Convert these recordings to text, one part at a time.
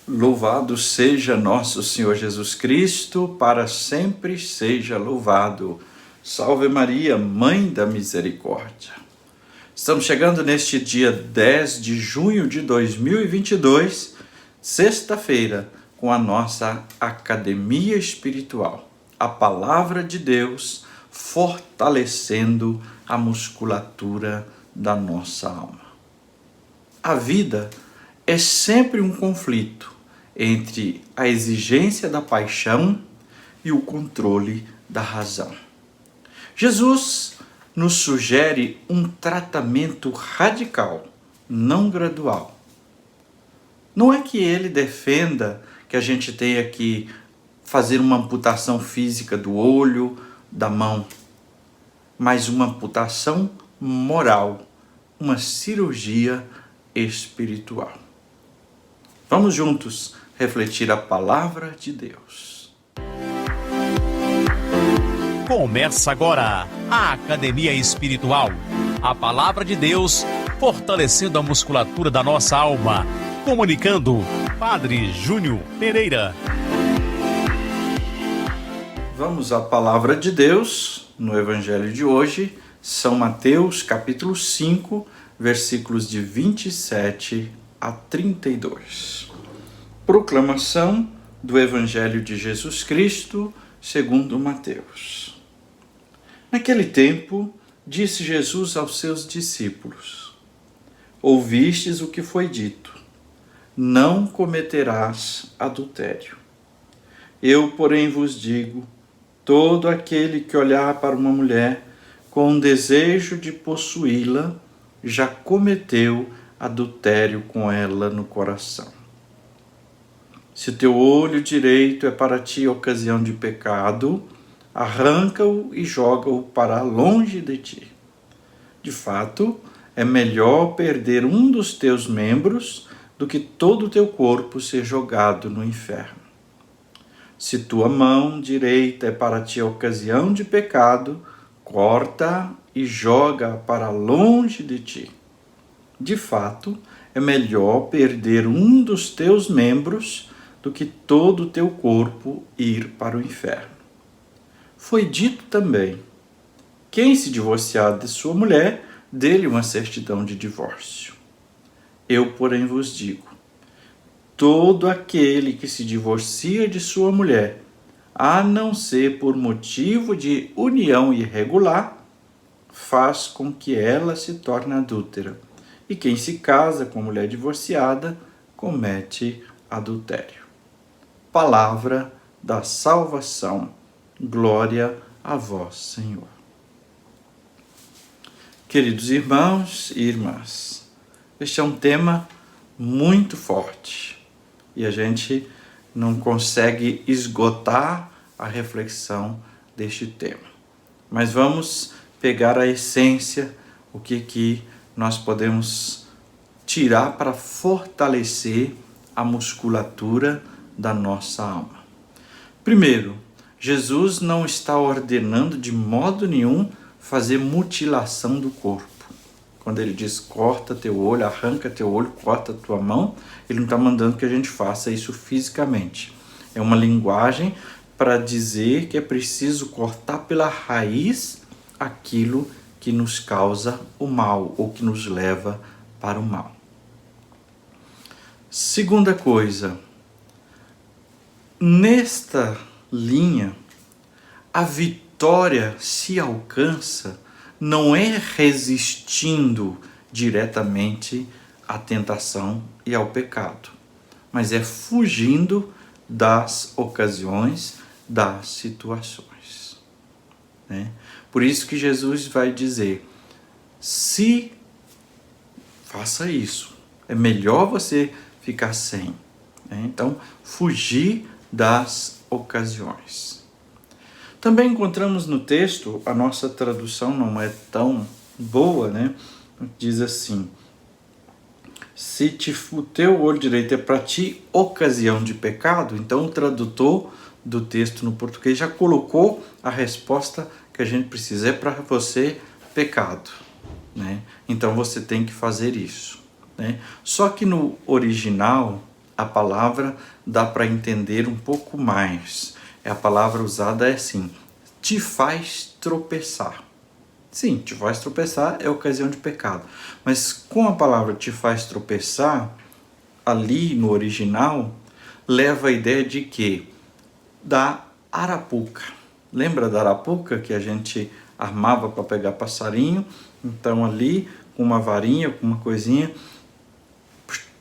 Louvado seja nosso Senhor Jesus Cristo, para sempre seja louvado. Salve Maria, Mãe da Misericórdia. Estamos chegando neste dia 10 de junho de 2022, sexta-feira, com a nossa Academia Espiritual. A Palavra de Deus fortalecendo a musculatura da nossa alma. A vida é sempre um conflito entre a exigência da paixão e o controle da razão. Jesus nos sugere um tratamento radical, não gradual. Não é que ele defenda que a gente tenha que fazer uma amputação física do olho, da mão, mas uma amputação moral, uma cirurgia espiritual. Vamos juntos refletir a palavra de Deus. Começa agora a Academia Espiritual. A palavra de Deus fortalecendo a musculatura da nossa alma. Comunicando, Padre Júnior Pereira. Vamos à palavra de Deus no Evangelho de hoje, São Mateus, capítulo 5, versículos de 27 a 32. Proclamação do Evangelho de Jesus Cristo, segundo Mateus. Naquele tempo, disse Jesus aos seus discípulos: Ouvistes o que foi dito, não cometerás adultério. Eu, porém, vos digo, todo aquele que olhar para uma mulher com desejo de possuí-la, já cometeu adultério com ela no coração. Se teu olho direito é para ti ocasião de pecado, arranca-o e joga-o para longe de ti. De fato, é melhor perder um dos teus membros do que todo o teu corpo ser jogado no inferno. Se tua mão direita é para ti ocasião de pecado, corta e joga para longe de ti. De fato, é melhor perder um dos teus membros do que todo o teu corpo ir para o inferno. Foi dito também: quem se divorciar de sua mulher, dê-lhe uma certidão de divórcio. Eu, porém, vos digo: todo aquele que se divorcia de sua mulher, a não ser por motivo de união irregular, faz com que ela se torne adúltera. E quem se casa com mulher divorciada, comete adultério. Palavra da salvação. Glória a vós, Senhor. Queridos irmãos e irmãs, este é um tema muito forte e a gente não consegue esgotar a reflexão deste tema. Mas vamos pegar a essência, o que nós podemos tirar para fortalecer a musculatura da nossa alma. Primeiro, Jesus não está ordenando de modo nenhum fazer mutilação do corpo. Quando ele diz corta teu olho, arranca teu olho, corta tua mão, ele não está mandando que a gente faça isso fisicamente. É uma linguagem para dizer que é preciso cortar pela raiz aquilo que nos causa o mal ou que nos leva para o mal. Segunda coisa, nesta linha, a vitória se alcança não é resistindo diretamente à tentação e ao pecado, mas é fugindo das ocasiões, das situações. Né? Por isso que Jesus vai dizer, se faça isso, é melhor você ficar sem. Né? Então, fugir das ocasiões. Também encontramos no texto, a nossa tradução não é tão boa, né? Diz assim, se o teu olho direito é para ti ocasião de pecado, então o tradutor do texto no português já colocou a resposta que a gente precisa, é para você pecado, né? Então você tem que fazer isso, né? Só que no original, a palavra dá para entender um pouco mais. A palavra usada é assim: te faz tropeçar. Sim, te faz tropeçar é ocasião de pecado. Mas com a palavra te faz tropeçar, ali no original, leva a ideia de quê? Da arapuca. Lembra da arapuca que a gente armava para pegar passarinho? Então ali, com uma varinha, com uma coisinha,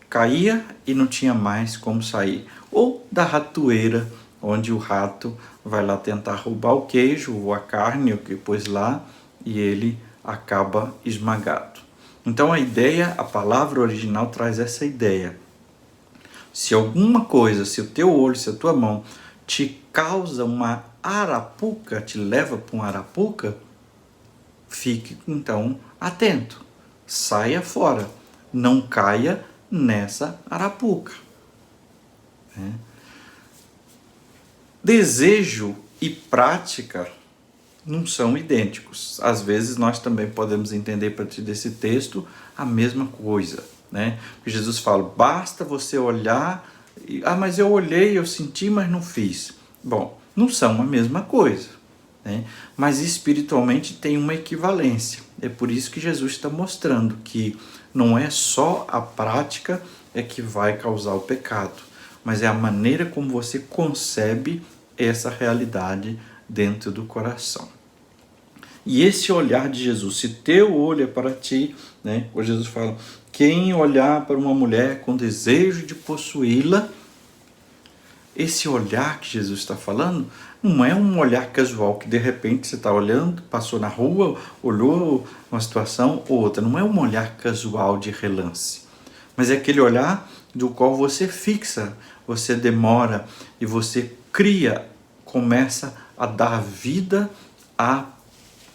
caía e não tinha mais como sair. Ou da ratoeira, onde o rato vai lá tentar roubar o queijo ou a carne, o que pôs lá, e ele acaba esmagado. Então a ideia, a palavra original traz essa ideia. Se alguma coisa, se o teu olho, se a tua mão te causa uma arapuca, te leva para uma arapuca, fique então atento, saia fora, não caia nessa arapuca. Desejo e prática não são idênticos. Às vezes nós também podemos entender a partir desse texto a mesma coisa, né? Porque Jesus fala, basta você olhar, mas eu olhei, eu senti, mas não fiz. Bom, não são a mesma coisa, né? Mas espiritualmente tem uma equivalência. É por isso que Jesus está mostrando que não é só a prática que vai causar o pecado, mas é a maneira como você concebe essa realidade dentro do coração. E esse olhar de Jesus, se teu olho é para ti, né? O Jesus fala, quem olhar para uma mulher com desejo de possuí-la, esse olhar que Jesus está falando, não é um olhar casual que de repente você está olhando, passou na rua, olhou uma situação ou outra. Não é um olhar casual de relance, mas é aquele olhar do qual você fixa, você demora e você cria, começa a dar vida a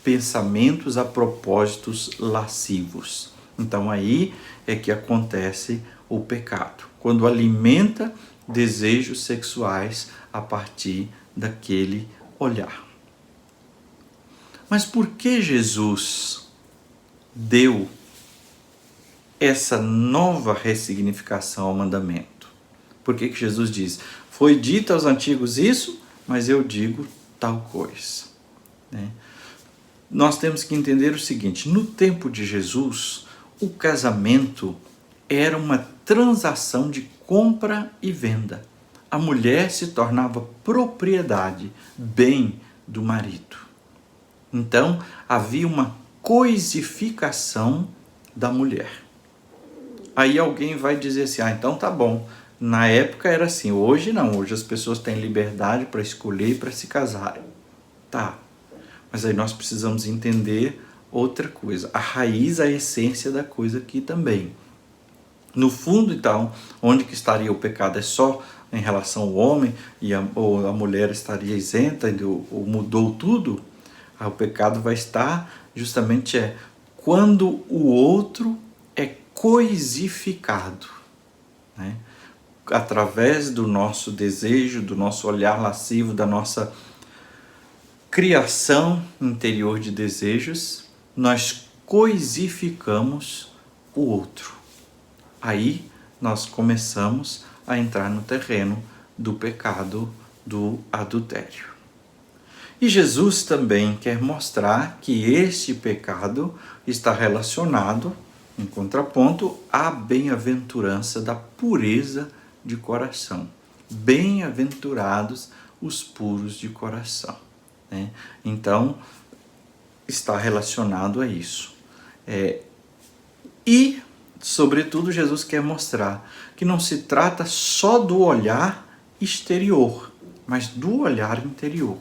pensamentos, a propósitos lascivos. Então aí é que acontece o pecado, quando alimenta desejos sexuais a partir daquele olhar. Mas por que Jesus deu essa nova ressignificação ao mandamento? Por que Jesus diz, foi dito aos antigos isso, mas eu digo tal coisa, né? Nós temos que entender o seguinte, no tempo de Jesus, o casamento era uma transação de compra e venda. A mulher se tornava propriedade, bem do marido. Então, havia uma coisificação da mulher. Aí alguém vai dizer assim, então tá bom, na época era assim, hoje não, hoje as pessoas têm liberdade para escolher e para se casarem. Tá, mas aí nós precisamos entender outra coisa, a raiz, a essência da coisa aqui também. No fundo, então, onde que estaria o pecado? É só em relação ao homem ou a mulher estaria isenta ou mudou tudo? O pecado vai estar justamente quando o outro é coisificado, né? Através do nosso desejo, do nosso olhar lascivo, da nossa criação interior de desejos, nós coisificamos o outro. Aí nós começamos a entrar no terreno do pecado do adultério. E Jesus também quer mostrar que este pecado está relacionado, em contraponto, à bem-aventurança da pureza de coração. Bem-aventurados os puros de coração, né? Então, está relacionado a isso. E, sobretudo, Jesus quer mostrar que não se trata só do olhar exterior, mas do olhar interior,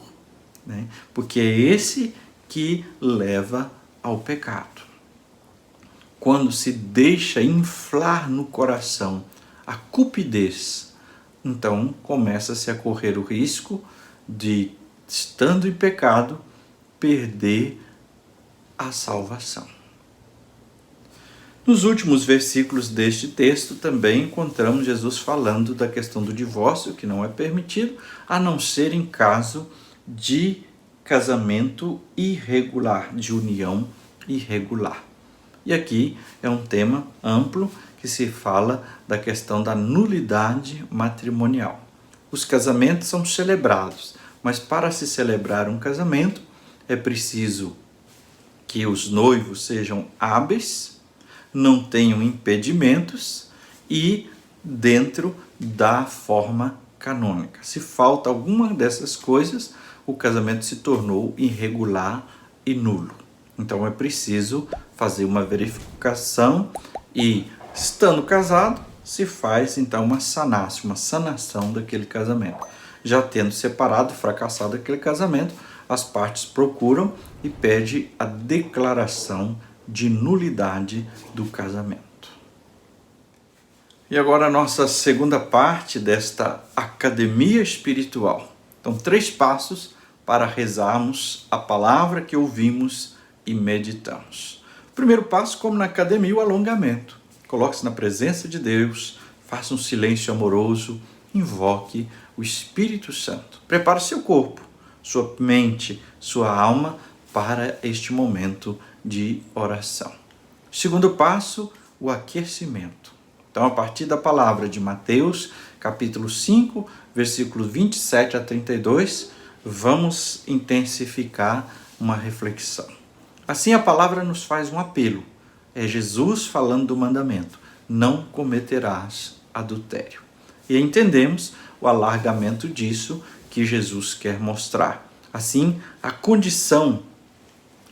né? Porque é esse que leva ao pecado. Quando se deixa inflar no coração a cupidez, então começa-se a correr o risco de, estando em pecado, perder a salvação. Nos últimos versículos deste texto também encontramos Jesus falando da questão do divórcio, que não é permitido, a não ser em caso de casamento irregular, de união irregular. E aqui é um tema amplo que se fala da questão da nulidade matrimonial. Os casamentos são celebrados, mas para se celebrar um casamento é preciso que os noivos sejam hábeis, não tenham impedimentos e dentro da forma canônica. Se falta alguma dessas coisas, o casamento se tornou irregular e nulo. Então é preciso fazer uma verificação e, estando casado, se faz então uma sanação daquele casamento. Já tendo separado, fracassado aquele casamento, as partes procuram e pedem a declaração de nulidade do casamento. E agora a nossa segunda parte desta academia espiritual. Então, 3 passos para rezarmos a palavra que ouvimos e meditamos. O primeiro passo, como na academia, o alongamento. Coloque-se na presença de Deus, faça um silêncio amoroso, invoque o Espírito Santo. Prepare seu corpo, sua mente, sua alma para este momento de oração. Segundo passo, o aquecimento. Então, a partir da palavra de Mateus, capítulo 5, versículos 27 a 32, vamos intensificar uma reflexão. Assim, a palavra nos faz um apelo. É Jesus falando do mandamento: não cometerás adultério. E entendemos o alargamento disso que Jesus quer mostrar. Assim, a condição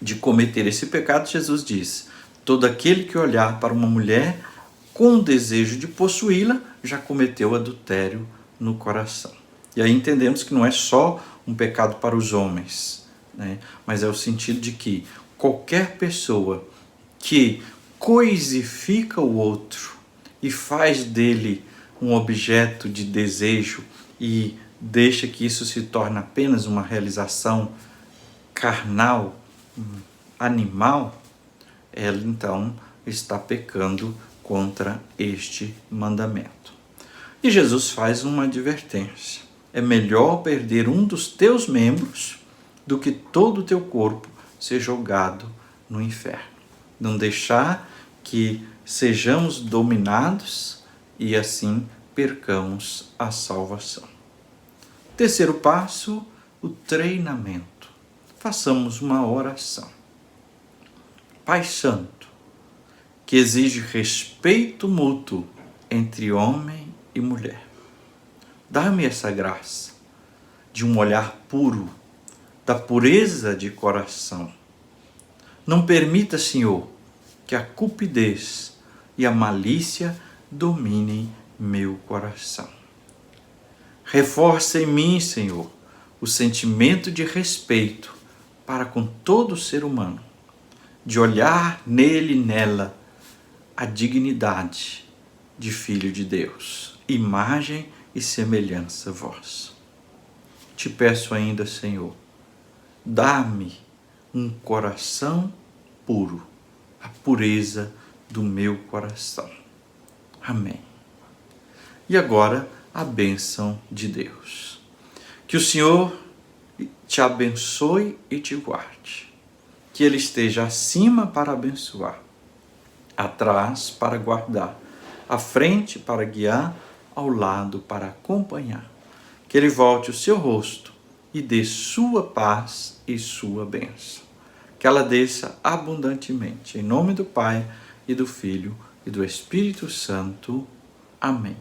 de cometer esse pecado, Jesus diz: todo aquele que olhar para uma mulher com desejo de possuí-la, já cometeu adultério no coração. E aí entendemos que não é só um pecado para os homens, né? Mas é o sentido de que qualquer pessoa que coisifica o outro e faz dele um objeto de desejo e deixa que isso se torne apenas uma realização carnal, animal, ela então está pecando contra este mandamento. E Jesus faz uma advertência: é melhor perder um dos teus membros do que todo o teu corpo ser jogado no inferno. Não deixar que sejamos dominados e assim percamos a salvação. Terceiro passo, o treinamento. Façamos uma oração. Pai Santo, que exige respeito mútuo entre homem e mulher, dá-me essa graça de um olhar puro, da pureza de coração. Não permita, Senhor, que a cupidez e a malícia dominem meu coração. Reforça em mim, Senhor, o sentimento de respeito para com todo ser humano, de olhar nele e nela a dignidade de filho de Deus, imagem e semelhança vossa. Te peço ainda, Senhor, dá-me um coração puro, a pureza do meu coração. Amém. E agora, a bênção de Deus. Que o Senhor te abençoe e te guarde. Que Ele esteja acima para abençoar, atrás para guardar, à frente para guiar, ao lado para acompanhar. Que Ele volte o seu rosto e dê sua paz e sua bênção. Que ela desça abundantemente. Em nome do Pai, e do Filho, e do Espírito Santo. Amém.